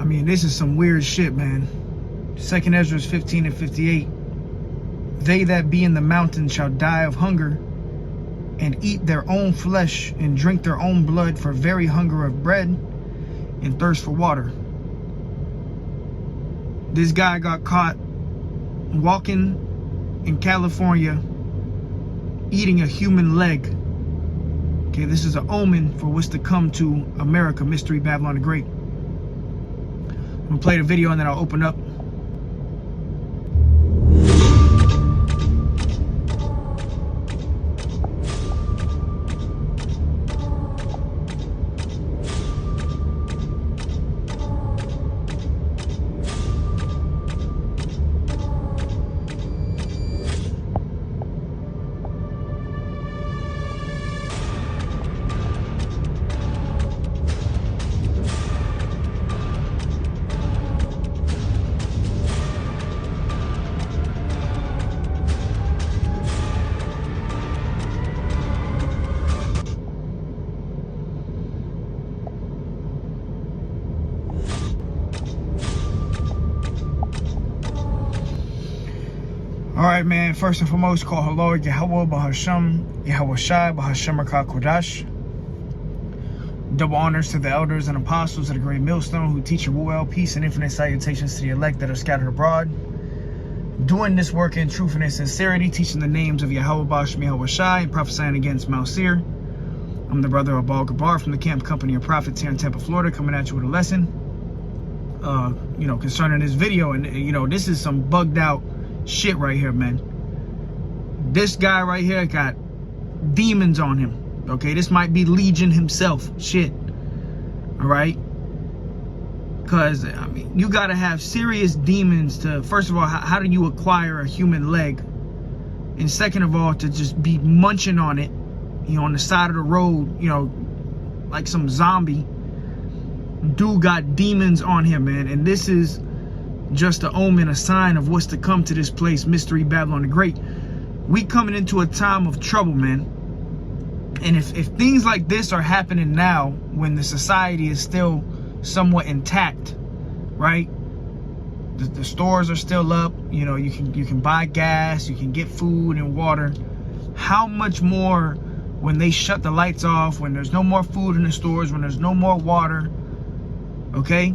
I mean, this is some weird shit, man. 2 Ezra 15 and 58. They that be in the mountain shall die of hunger, and eat their own flesh, and drink their own blood, for very hunger of bread and thirst for water. This guy got caught walking in California eating a human leg. Okay, this is an omen for what's to come to America, Mystery Babylon the Great. I'm gonna play the video and then I'll open up. Alright, man, first and foremost, call hello, Yahweh Bahasham, Yahweh Shai, Bahasham Kodash. Double honors to the elders and apostles of the Great Millstone who teach you well, peace and infinite salutations to the elect that are scattered abroad. Doing this work in truth and sincerity, teaching the names of Yahweh Bahasham, Yahweh Shai, and prophesying against Mount Seir. I'm the brother of Baal Gabar from the Camp Company of Prophets here in Tampa, Florida, coming at you with a lesson, concerning this video. And, this is some bugged out shit right here, man. This guy right here got demons on him. Okay, this might be Legion himself. Shit. All right, because I mean, you gotta have serious demons to, first of all, how do you acquire a human leg, and second of all, to just be munching on it, on the side of the road, like some zombie. Dude got demons on him, man. And this is just an omen, a sign of what's to come to this place, Mystery Babylon the Great. We coming into a time of trouble, man. And if things like this are happening now, when the society is still somewhat intact, right? The stores are still up. You can buy gas, you can get food and water. How much more when they shut the lights off, when there's no more food in the stores, when there's no more water? Okay.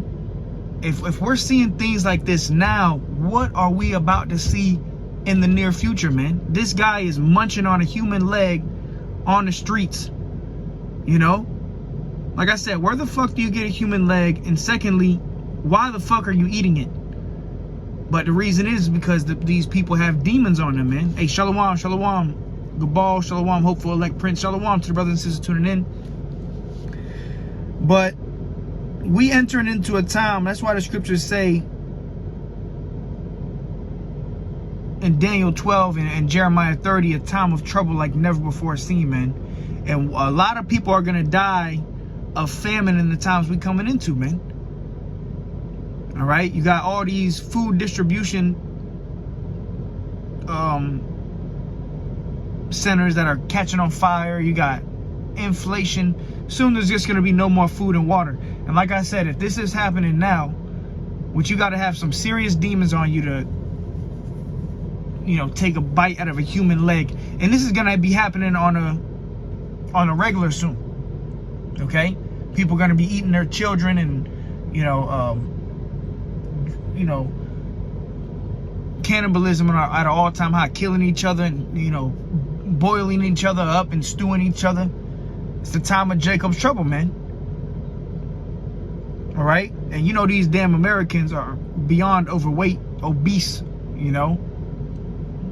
If we're seeing things like this now, what are we about to see in the near future, man? This guy is munching on a human leg on the streets. Like I said, where the fuck do you get a human leg? And secondly, why the fuck are you eating it? But the reason is because these people have demons on them, man. Hey, shalom, shalom, Gabal, shalom, hopeful elect prince, shalom to the brothers and sisters tuning in. But we entering into a time, that's why the scriptures say in Daniel 12 and Jeremiah 30, a time of trouble like never before seen, man. And a lot of people are going to die of famine in the times we coming into, man. All right, you got all these food distribution centers that are catching on fire. You got inflation. Soon there's just going to be no more food and water. And like I said, if this is happening now, which you got to have some serious demons on you to, take a bite out of a human leg. And this is going to be happening on a regular soon. Okay? People are going to be eating their children and, cannibalism at an all-time high, killing each other and, boiling each other up and stewing each other. It's the time of Jacob's trouble, man. All right? And these damn Americans are beyond overweight, obese,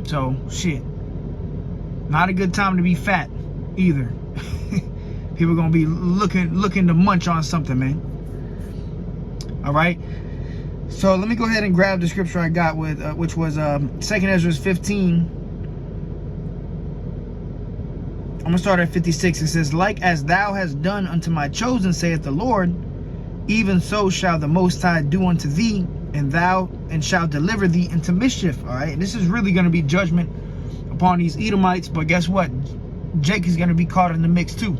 So, shit. Not a good time to be fat either. People are going to be looking to munch on something, man. All right? So, let me go ahead and grab the scripture I got with, which was 2 Ezra 15. I'm going to start at 56. It says, like as thou hast done unto my chosen, saith the Lord, even so shall the Most High do unto thee, and shall deliver thee into mischief. All right, and this is really going to be judgment upon these Edomites. But guess what? Jake is going to be caught in the mix too.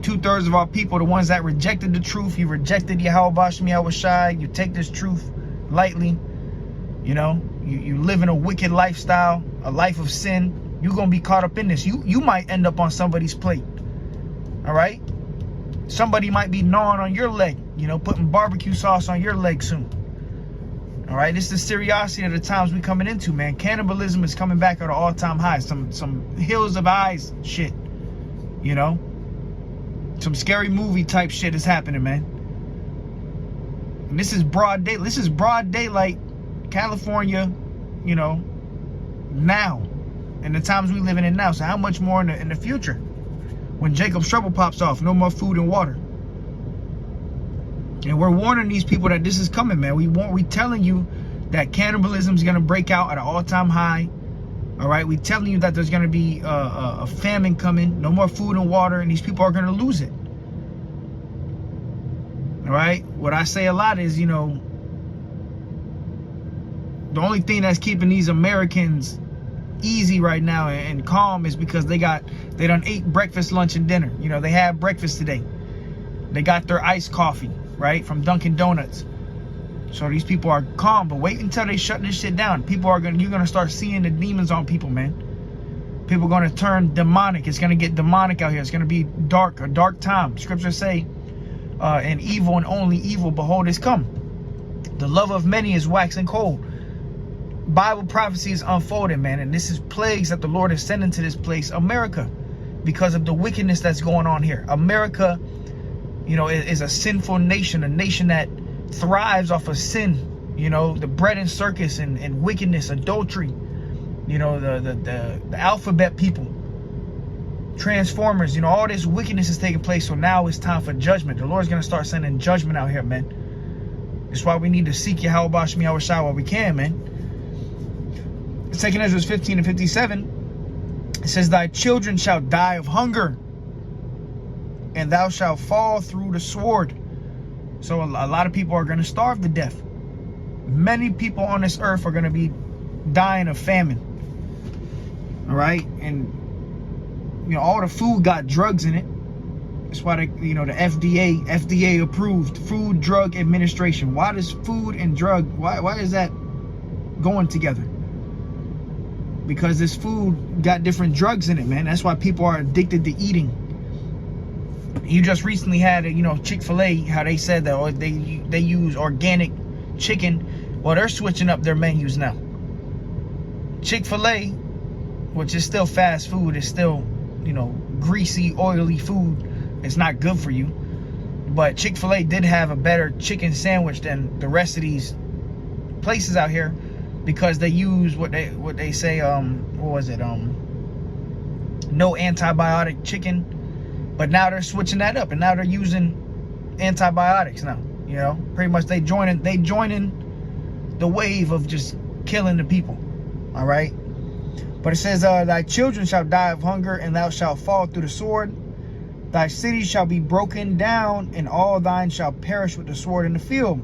2/3 of our people, the ones that rejected the truth, you rejected Yahweh Bashem Yahweh Shai, you take this truth lightly, you know, you live in a wicked lifestyle, a life of sin, you're going to be caught up in this. You might end up on somebody's plate, all right? Somebody might be gnawing on your leg, you know, putting barbecue sauce on your leg soon. All right, this is the seriousity of the times we coming into, man. Cannibalism is coming back at an all-time high. Some hills of eyes shit, you know. Some scary movie type shit is happening, man. And this is broad day. This is broad daylight, California, you know, now, and the times we living in now. So how much more in the future, when Jacob's trouble pops off, no more food and water. And we're warning these people that this is coming, man. We telling you that cannibalism is gonna break out at an all-time high. All right, we telling you that there's gonna be a famine coming, no more food and water, and these people are gonna lose it. All right, what I say a lot is, you know, the only thing that's keeping these Americans easy right now and calm is because they done ate breakfast, lunch, and dinner. You know, they had breakfast today. They got their iced coffee, right, from Dunkin' Donuts. So these people are calm, but wait until they shut this shit down. You're gonna start seeing the demons on people, man. People are gonna turn demonic. It's gonna get demonic out here. It's gonna be dark, a dark time. Scriptures say, and evil and only evil, behold, is come. The love of many is waxing cold. Bible prophecy is unfolding, man, and this is plagues that the Lord is sending to this place, America, because of the wickedness that's going on here. America, you know, is a sinful nation, a nation that thrives off of sin, you know, the bread and circus and wickedness, adultery, you know, the alphabet people, transformers, you know, all this wickedness is taking place. So now it's time for judgment. The Lord's going to start sending judgment out here, man. That's why we need to seek Yahweh Bashem Yahweh Shai while we can, man. 2nd Ezra 15 and 57, it says, thy children shall die of hunger, and thou shalt fall through the sword. So a lot of people are going to starve to death. Many people on this earth are going to be dying of famine. All right, and you know, all the food got drugs in it. That's why you know, the FDA approved Food Drug Administration. Why does food and drug, why is that going together? Because this food got different drugs in it, man. That's why people are addicted to eating. You just recently had, you know, Chick-fil-A, how they said that they use organic chicken. Well, they're switching up their menus now. Chick-fil-A, which is still fast food, is still, you know, greasy, oily food. It's not good for you. But Chick-fil-A did have a better chicken sandwich than the rest of these places out here, because they use what they say, what was it, no antibiotic chicken. But now they're switching that up, and now they're using antibiotics now. You know, pretty much they joining the wave of just killing the people. All right. But it says, thy children shall die of hunger, and thou shalt fall through the sword. Thy cities shall be broken down, and all thine shall perish with the sword in the field.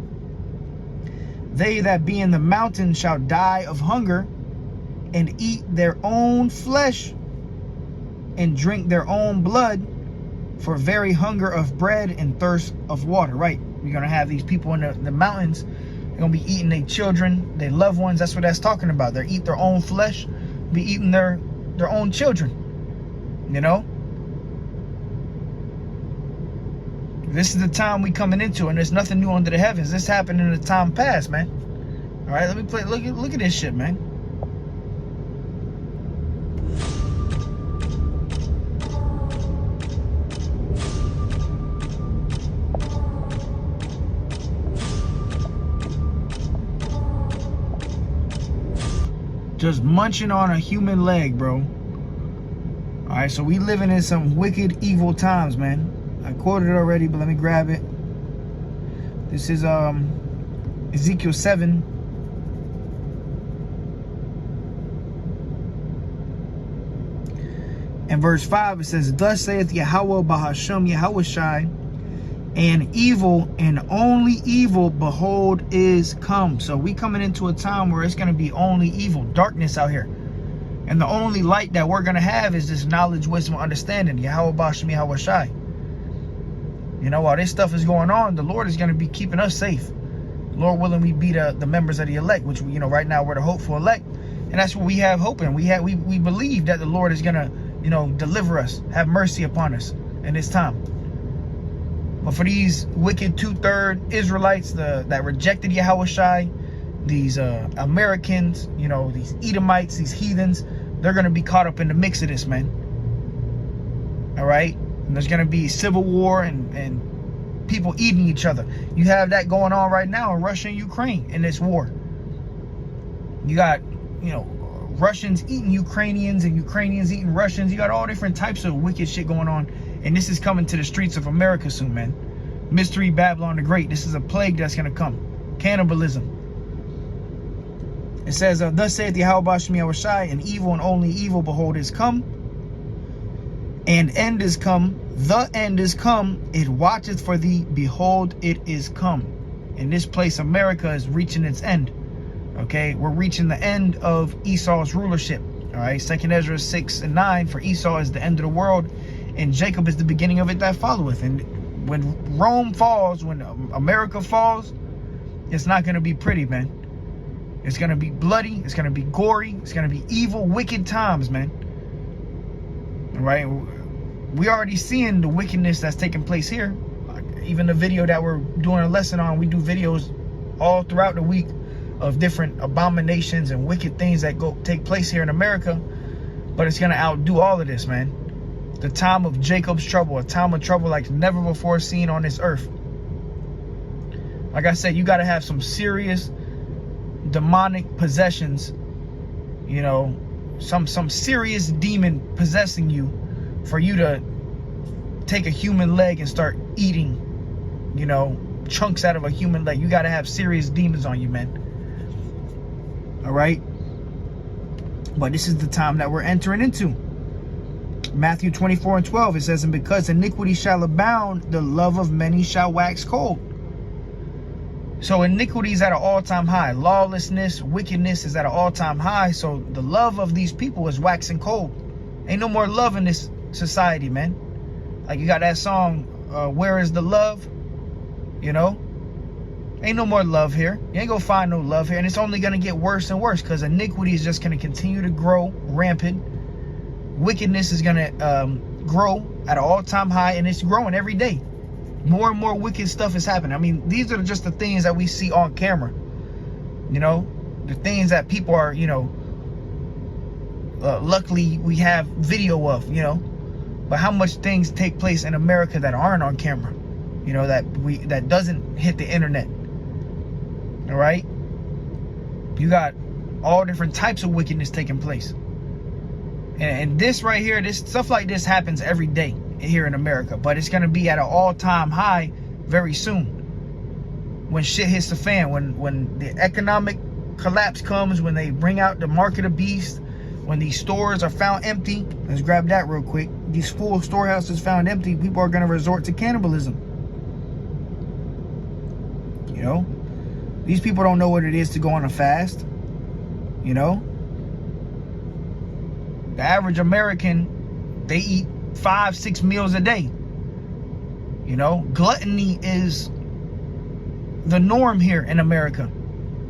They that be in the mountains shall die of hunger, and eat their own flesh, and drink their own blood, for very hunger of bread and thirst of water. Right, you're gonna have these people in the mountains. They're gonna be eating their children, their loved ones. That's what that's talking about. They eat their own flesh, be eating their own children. You know, this is the time we coming into, and there's nothing new under the heavens. This happened in the time past, man. All right, let me play. Look at this shit, man. Just munching on a human leg, bro. All right, so we living in some wicked, evil times, man. I quoted it already, but let me grab it. This is Ezekiel 7. And verse 5, it says, thus saith Yahweh Bahashem Yahweh Shai, and evil and only evil, behold, is come. So we coming into a time where it's going to be only evil, darkness out here. And the only light that we're going to have is this knowledge, wisdom, understanding. Yahweh Bashem Yahweh Shai. You know, while this stuff is going on, the Lord is going to be keeping us safe. Lord willing, we be the members of the elect, which, you know, right now we're the hopeful elect. And that's what we have hope in. We believe that the Lord is going to, you know, deliver us, have mercy upon us in this time. But for these wicked 2/3 Israelites that rejected Yahushai, these Americans, you know, these Edomites, these heathens, they're going to be caught up in the mix of this, man. All right? And there's going to be civil war and people eating each other. You have that going on right now in Russia and Ukraine in this war. You got, you know, Russians eating Ukrainians and Ukrainians eating Russians. You got all different types of wicked shit going on. And this is coming to the streets of America soon, man. Mystery Babylon the Great. This is a plague that's going to come. Cannibalism. It says, thus saith Yahweh Bashmi Yahushai, and evil and only evil, behold, is come. And end is come. The end is come. It watcheth for thee. Behold, it is come. In this place, America is reaching its end. Okay, we're reaching the end of Esau's rulership. All right, 2 Ezra 6 and 9. For Esau is the end of the world, and Jacob is the beginning of it that followeth. And when Rome falls, when America falls, it's not going to be pretty, man. It's going to be bloody. It's going to be gory. It's going to be evil, wicked times, man. All right, we already seeing the wickedness that's taking place here. Even the video that we're doing a lesson on, we do videos all throughout the week of different abominations and wicked things that take place here in America. But it's going to outdo all of this, man. The time of Jacob's trouble, a time of trouble like never before seen on this earth. Like I said, you got to have some serious demonic possessions, you know, some serious demon possessing you for you to take a human leg and start eating, you know, chunks out of a human leg. You got to have serious demons on you, man. All right. But this is the time that we're entering into. Matthew 24 and 12, it says, and because iniquity shall abound, the love of many shall wax cold. So iniquity is at an all-time high. Lawlessness, wickedness is at an all-time high. So the love of these people is waxing cold. Ain't no more love in this society, man. Like you got that song, Where is the Love? You know? Ain't no more love here. You ain't gonna find no love here. And it's only gonna get worse and worse because iniquity is just gonna continue to grow rampant. Wickedness is gonna grow at an all-time high, and it's growing every day. More and more wicked stuff is happening. I mean, these are just the things that we see on camera. You know, the things that people are, you know, luckily we have video of, you know. But how much things take place in America that aren't on camera? You know, that doesn't hit the internet. All right? You got all different types of wickedness taking place. And this right here, this stuff like this happens every day here in America, but it's going to be at an all-time high very soon when shit hits the fan, when the economic collapse comes, when they bring out the market of beast, when these stores are found empty. Let's grab that real quick. These full storehouses found empty, people are going to resort to cannibalism. You know, these people don't know what it is to go on a fast. You know, the average American, they eat 5-6 meals a day. You know, gluttony is the norm here in America.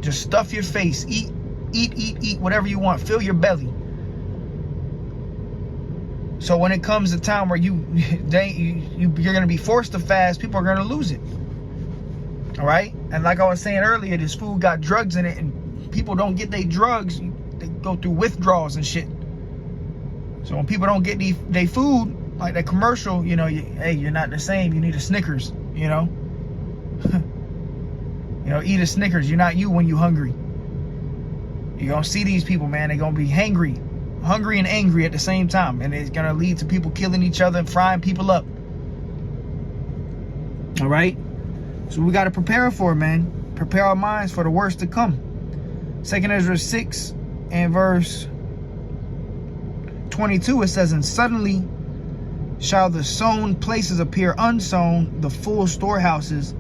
Just stuff your face, eat whatever you want, fill your belly. So when it comes to time where you're going to be forced to fast, people are going to lose it. All right? And like I was saying earlier, this food got drugs in it, and people don't get their drugs. They go through withdrawals and shit. So when people don't get their food, like that commercial, you know, hey, you're not the same. You need a Snickers, you know. You know, eat a Snickers. You're not you when you're hungry. You're going to see these people, man. They're going to be hungry and angry at the same time. And it's going to lead to people killing each other and frying people up. All right? So we got to prepare for it, man. Prepare our minds for the worst to come. 2 Ezra 6 and verse 22, it says, and suddenly shall the sown places appear unsown, the full storehouses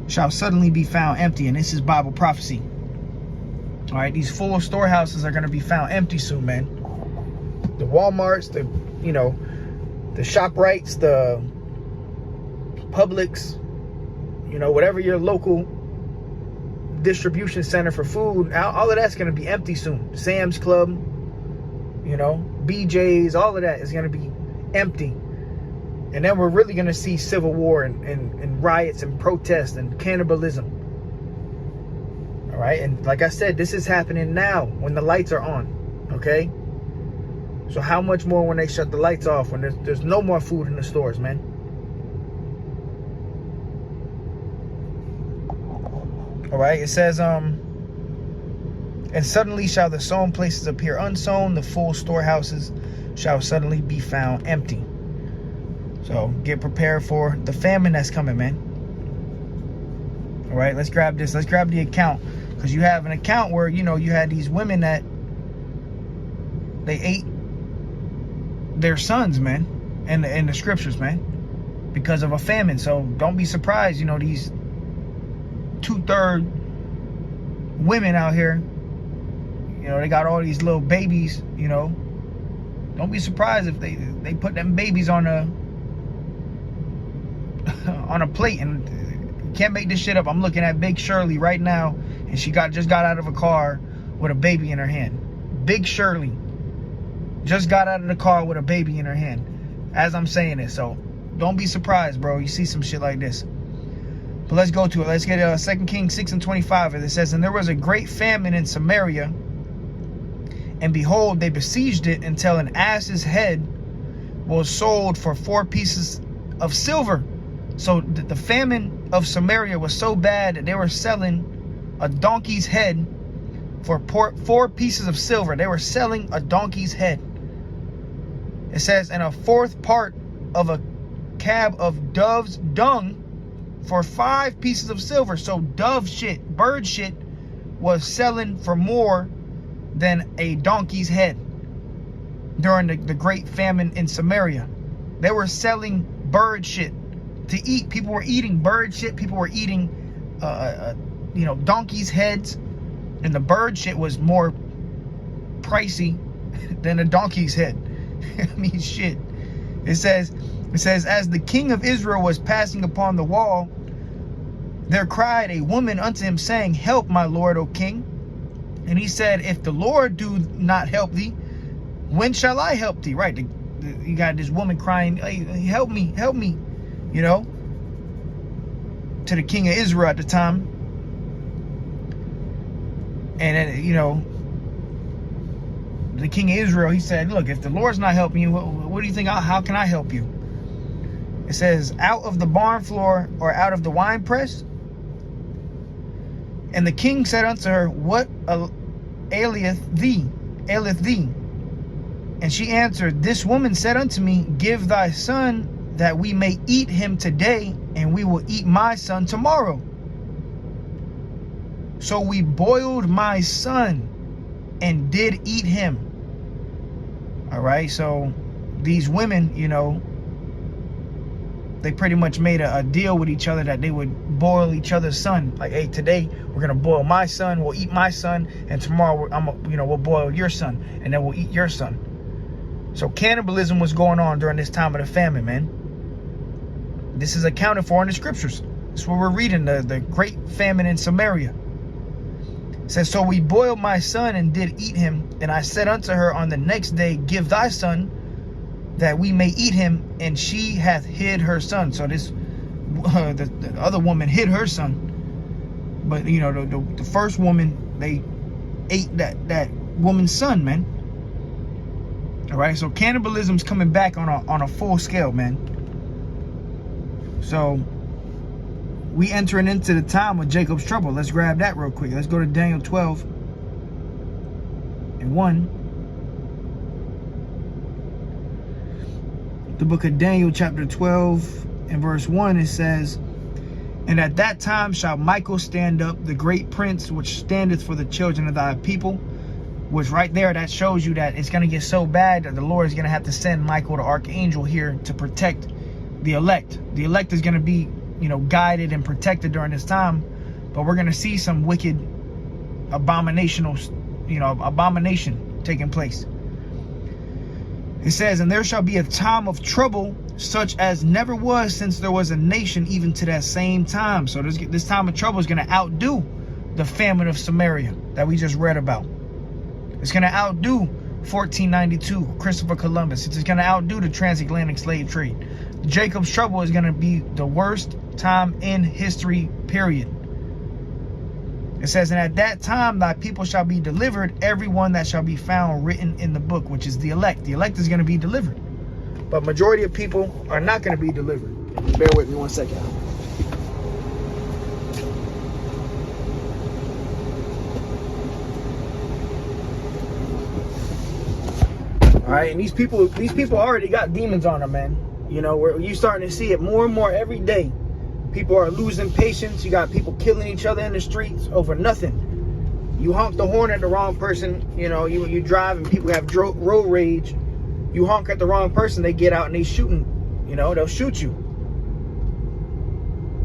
shall suddenly be found empty. And this is Bible prophecy. All right, these full storehouses are going to be found empty soon, man. The Walmarts, the, you know, the ShopRites, the Publix, you know, whatever your local distribution center for food, all of that's going to be empty soon. Sam's Club, you know, BJ's, all of that is going to be empty. And then we're really going to see civil war and riots and protests and cannibalism. All right. And like I said, this is happening now when the lights are on. Okay. So how much more when they shut the lights off, when there's no more food in the stores, man? All right. It says, and suddenly shall the sown places appear unsown. The full storehouses shall suddenly be found empty. So get prepared for the famine that's coming, man. All right, let's grab this. Let's grab the account, because you have an account where, you know, you had these women that they ate their sons, man, in the scriptures, man, because of a famine. So don't be surprised, you know, these 2/3 women out here, you know, they got all these little babies, you know. Don't be surprised if they put them babies on a plate. And you can't make this shit up. I'm looking at Big Shirley right now, and she just got out of a car with a baby in her hand. Big Shirley just got out of the car with a baby in her hand as I'm saying it. So don't be surprised, bro, you see some shit like this. But let's go to it. Let's get 2 Kings 6:25. It says, and there was a great famine in Samaria, and behold, they besieged it until an ass's head was sold for 4 pieces of silver. So the famine of Samaria was so bad that they were selling a donkey's head for 4 pieces of silver. They were selling a donkey's head. It says, and a 4th part of a cab of dove's dung for 5 pieces of silver. So dove shit, bird shit, was selling for more than a donkey's head during the great famine in Samaria. They were selling bird shit to eat. People were eating bird shit. People were eating, you know, donkeys' heads, and the bird shit was more pricey than a donkey's head. I mean, shit. It says, as the king of Israel was passing upon the wall, there cried a woman unto him, saying, help, my lord, O king. And he said, if the Lord do not help thee, when shall I help thee? Right. You got this woman crying, hey, help me, you know, to the king of Israel at the time. And then, you know, the king of Israel, he said, look, if the Lord's not helping you, what do you think? How can I help you? It says, out of the barn floor or out of the wine press? And the king said unto her, what aileth thee? And she answered, this woman said unto me, give thy son that we may eat him today, and we will eat my son tomorrow. So we boiled my son and did eat him. All right, so these women, you know, they pretty much made a deal with each other that they would boil each other's son. Like, hey, today we're gonna boil my son, we'll eat my son, and tomorrow we'll boil your son, and then we'll eat your son. So cannibalism was going on during this time of the famine, man. This is accounted for in the scriptures. That's what we're reading, the great famine in Samaria. It says, so we boiled my son and did eat him. And I said unto her on the next day, give thy son that we may eat him. And she hath hid her son. So this, the other woman hid her son. But, you know, the first woman, they ate that woman's son, man. All right, so cannibalism's coming back on a full scale, man. So we entering into the time of Jacob's trouble. Let's grab that real quick. Let's go to Daniel 12:1. The book of Daniel chapter 12 and verse 1, it says, and at that time shall Michael stand up, the great prince, which standeth for the children of thy people. Which right there, that shows you that it's going to get so bad that the Lord is going to have to send Michael, the archangel, here to protect the elect. The elect is going to be, you know, guided and protected during this time. But we're going to see some wicked, abomination taking place. It says, and there shall be a time of trouble such as never was since there was a nation even to that same time. So this time of trouble is going to outdo the famine of Samaria that we just read about. It's going to outdo 1492, Christopher Columbus. It's going to outdo the transatlantic slave trade. Jacob's trouble is going to be the worst time in history, period. It says, and at that time thy people shall be delivered, everyone that shall be found written in the book, which is the elect. The elect is going to be delivered. But majority of people are not going to be delivered. Bear with me one second. All right, and these people already got demons on them, man. You know, you're starting to see it more and more every day. People are losing patience. You got people killing each other in the streets over nothing. You honk the horn at the wrong person. You know, you drive and people have road rage. You honk at the wrong person, they get out and they shooting. You know, they'll shoot you.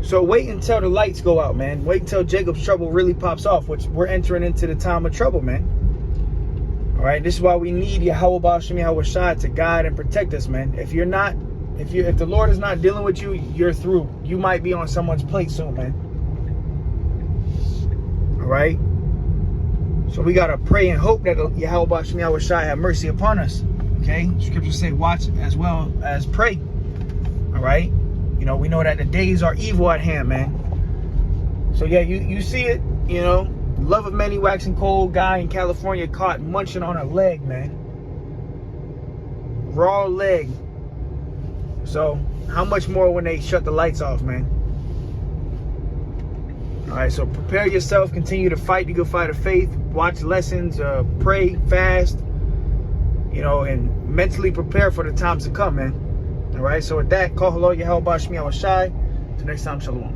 So wait until the lights go out, man. Wait until Jacob's trouble really pops off, which we're entering into the time of trouble, man. All right, this is why we need Yahweh B'Shem Yahweh Shai to guide and protect us, man. If the Lord is not dealing with you, you're through. You might be on someone's plate soon, man. All right. So we gotta pray and hope that Yahweh B'Shem Yahweh Shai have mercy upon us. Okay. Scriptures say, watch as well as pray. All right. You know, we know that the days are evil at hand, man. So yeah, you see it. You know, love of many waxing cold. Guy in California caught munching on a leg, man. Raw leg. So how much more when they shut the lights off, man? All right, so prepare yourself. Continue to fight the good fight of faith. Watch lessons. Pray, fast. You know, and mentally prepare for the times to come, man. All right, so with that, call hello, Yahweh B'Shem Yahweh Shai. Till next time, shalom.